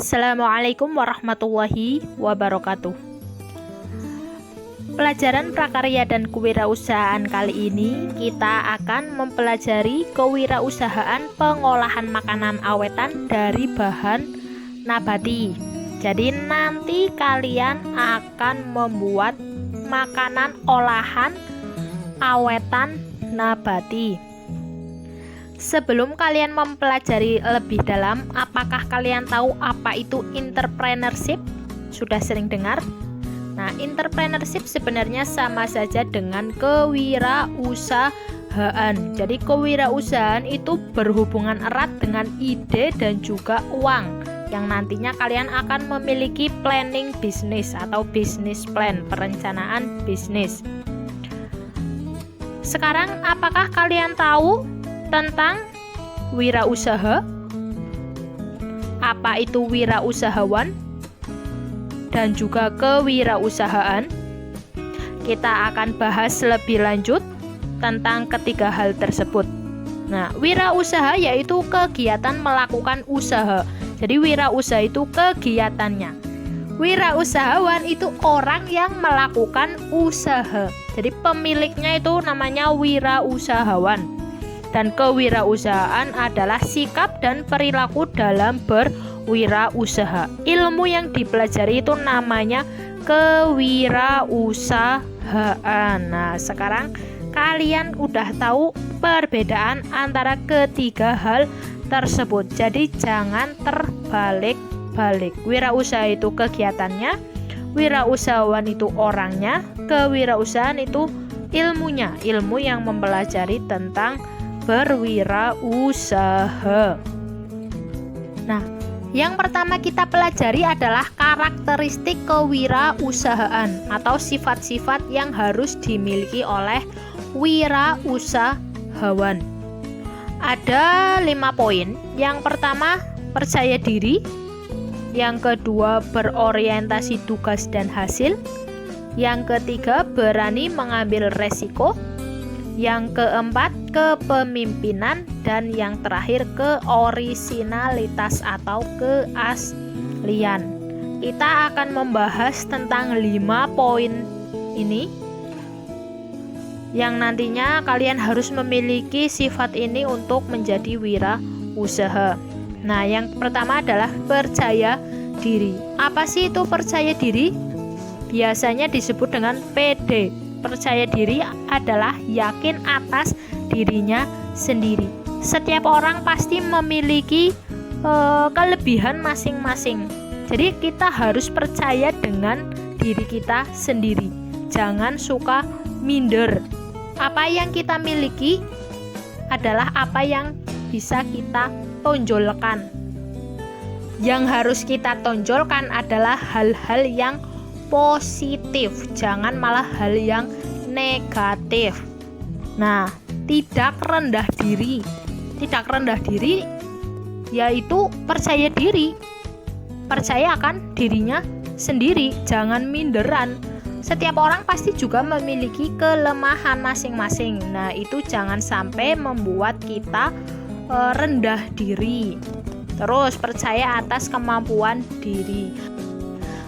Assalamualaikum warahmatullahi wabarakatuh. Pelajaran prakarya dan kewirausahaan kali ini kita akan mempelajari kewirausahaan pengolahan makanan awetan dari bahan nabati. Jadi nanti kalian akan membuat makanan olahan awetan nabati. Sebelum kalian mempelajari lebih dalam, apakah kalian tahu apa itu entrepreneurship? Sudah sering dengar? Nah, entrepreneurship sebenarnya sama saja dengan kewirausahaan. Jadi kewirausahaan itu berhubungan erat dengan ide dan juga uang, yang nantinya kalian akan memiliki planning bisnis atau business plan, perencanaan bisnis. Sekarang apakah kalian tahu tentang wirausaha? Apa itu wirausahawan dan juga kewirausahaan? Kita akan bahas lebih lanjut tentang ketiga hal tersebut. Nah, wirausaha yaitu kegiatan melakukan usaha. Jadi wirausaha itu kegiatannya. Wirausahawan itu orang yang melakukan usaha. Jadi pemiliknya itu namanya wirausahawan. Dan kewirausahaan adalah sikap dan perilaku dalam berwirausaha. Ilmu yang dipelajari itu namanya kewirausahaan. Nah, sekarang kalian udah tahu perbedaan antara ketiga hal tersebut. Jadi jangan terbalik-balik. Wirausaha itu kegiatannya, wirausahawan itu orangnya, kewirausahaan itu ilmunya, ilmu yang mempelajari tentang berwirausaha. Nah, yang pertama kita pelajari adalah karakteristik kewirausahaan atau sifat-sifat yang harus dimiliki oleh wirausahawan. Ada 5 poin. Yang pertama, percaya diri. Yang kedua, berorientasi tugas dan hasil. Yang ketiga, berani mengambil resiko. Yang keempat, kepemimpinan. Dan yang terakhir, keorisinalitas atau keaslian. Kita akan membahas tentang 5 poin ini, yang nantinya kalian harus memiliki sifat ini untuk menjadi wirausaha. Nah, yang pertama adalah percaya diri. Apa sih itu percaya diri? Biasanya disebut dengan PD. Percaya diri adalah yakin atas dirinya sendiri. Setiap orang pasti memiliki kelebihan masing-masing. Jadi kita harus percaya dengan diri kita sendiri. Jangan suka minder. Apa yang kita miliki adalah apa yang bisa kita tonjolkan. Yang harus kita tonjolkan adalah hal-hal yang positif, jangan malah hal yang negatif. Nah, tidak rendah diri. Tidak rendah diri yaitu percaya diri. Percaya akan dirinya sendiri, jangan minderan. Setiap orang pasti juga memiliki kelemahan masing-masing. Nah, itu jangan sampai membuat kita rendah diri. Terus percaya atas kemampuan diri.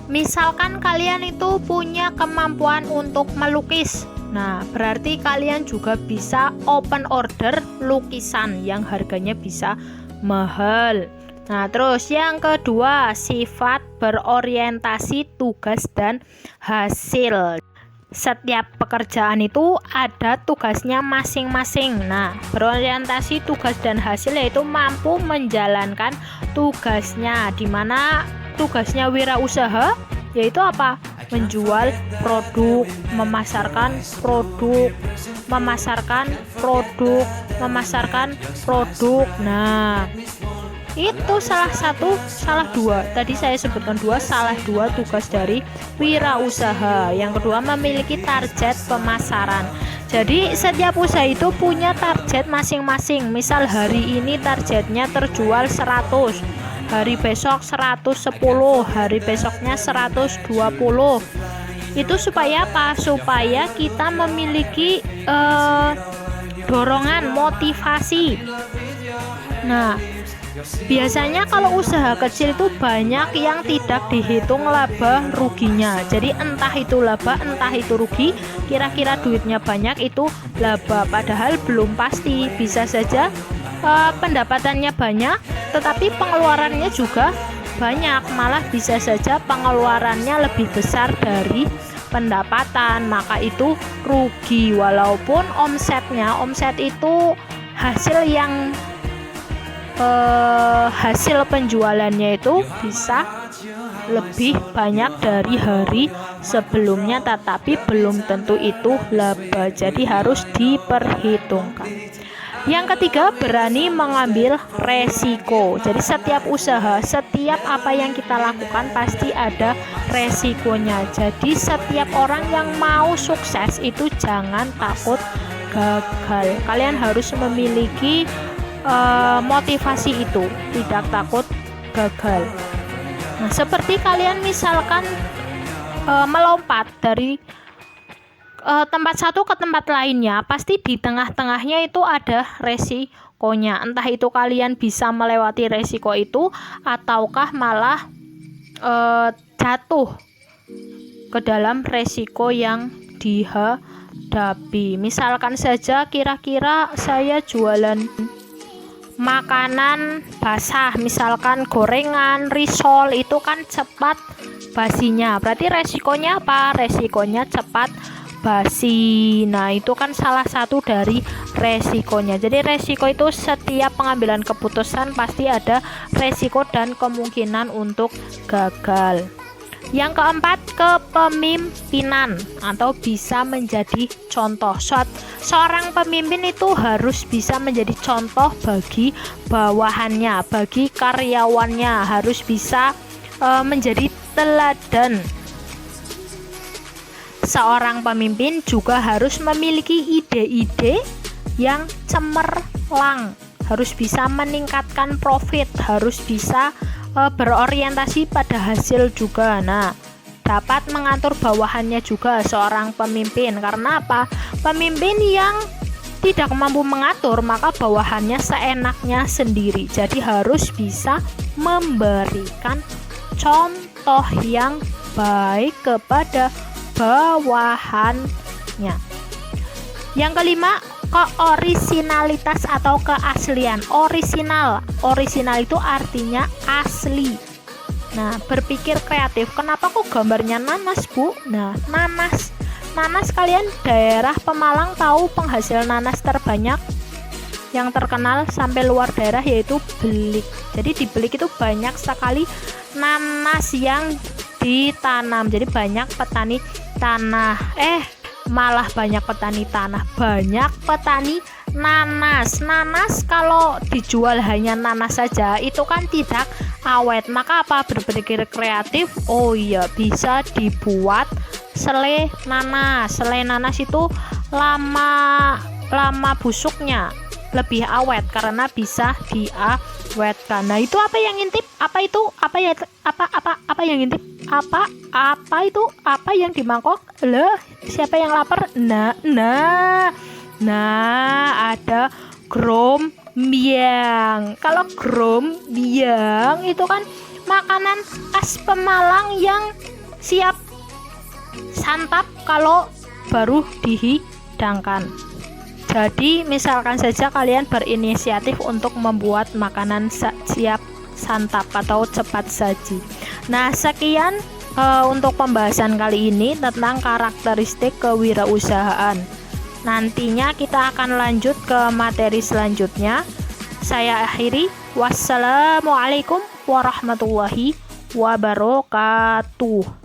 Misalkan kalian itu punya kemampuan untuk melukis. Nah, berarti kalian juga bisa open order lukisan yang harganya bisa mahal. Nah, terus yang kedua, sifat berorientasi tugas dan hasil. Setiap pekerjaan itu ada tugasnya masing-masing. Nah, berorientasi tugas dan hasil yaitu mampu menjalankan tugasnya, di mana tugasnya wirausaha yaitu apa? Menjual produk, memasarkan produk, memasarkan produk. Nah, itu salah dua. Tadi saya sebutkan salah dua tugas dari wirausaha. Yang kedua, memiliki target pemasaran. Jadi setiap usaha itu punya target masing-masing. Misal hari ini targetnya terjual 100, hari besok 110, hari besoknya 120. Itu supaya apa? Supaya kita memiliki dorongan, motivasi. Nah, Biasanya kalau usaha kecil itu banyak yang tidak dihitung laba ruginya. Jadi entah itu laba, entah itu rugi, kira-kira duitnya banyak itu laba, padahal belum pasti. Bisa saja pendapatannya banyak tetapi pengeluarannya juga banyak, malah bisa saja pengeluarannya lebih besar dari pendapatan, maka itu rugi. Walaupun omset itu hasil yang hasil penjualannya itu bisa lebih banyak dari hari sebelumnya, tetapi belum tentu itu laba, jadi harus diperhitungkan. Yang ketiga, berani mengambil resiko. Jadi setiap usaha, setiap apa yang kita lakukan pasti ada resikonya. Jadi setiap orang yang mau sukses itu jangan takut gagal. Kalian harus memiliki motivasi itu, tidak takut gagal. Nah, seperti kalian misalkan melompat dari tempat satu ke tempat lainnya, pasti di tengah-tengahnya itu ada resikonya. Entah itu kalian bisa melewati resiko itu ataukah malah jatuh ke dalam resiko yang dihadapi. Misalkan saja kira-kira saya jualan makanan basah, misalkan gorengan, risol, itu kan cepat basinya. Berarti resikonya apa? Resikonya cepat basi. Nah, itu kan salah satu dari resikonya. Jadi resiko itu setiap pengambilan keputusan pasti ada resiko dan kemungkinan untuk gagal. Yang keempat, kepemimpinan atau bisa menjadi contoh. Seorang pemimpin itu harus bisa menjadi contoh bagi bawahannya, bagi karyawannya, harus bisa menjadi teladan. Seorang pemimpin juga harus memiliki ide-ide yang cemerlang, harus bisa meningkatkan profit, harus bisa berorientasi pada hasil juga. Nah, dapat mengatur bawahannya juga seorang pemimpin. Karena apa? Pemimpin yang tidak mampu mengatur, maka bawahannya seenaknya sendiri. Jadi harus bisa memberikan contoh yang baik kepada bawahannya. Yang kelima, keorisinalitas atau keaslian. Orisinal itu artinya asli. Nah, berpikir kreatif. Kenapa kok gambarnya nanas, Bu? Nah, nanas kalian daerah Pemalang tahu penghasil nanas terbanyak yang terkenal sampai luar daerah yaitu Belik. Jadi di Belik itu banyak sekali nanas yang ditanam. Jadi banyak petani tanah. Malah banyak petani tanah, banyak petani nanas. Nanas kalau dijual hanya nanas saja itu kan tidak awet. Maka apa? Berpikir kreatif. Oh iya, bisa dibuat selai nanas. Selai nanas itu lama busuknya, lebih awet karena bisa diawetkan. Nah, itu apa yang ngintip? Apa itu? Apa yang ngintip? Apa itu? Apa yang di mangkok? Loh, siapa yang lapar? Nah, ada grombyang. Kalau grombyang itu kan makanan khas Pemalang yang siap santap kalau baru dihidangkan. Jadi misalkan saja kalian berinisiatif untuk membuat makanan siap santap atau cepat saji. Nah, sekian untuk pembahasan kali ini tentang karakteristik kewirausahaan. Nantinya kita akan lanjut ke materi selanjutnya. Saya akhiri. Wassalamualaikum warahmatullahi wabarakatuh.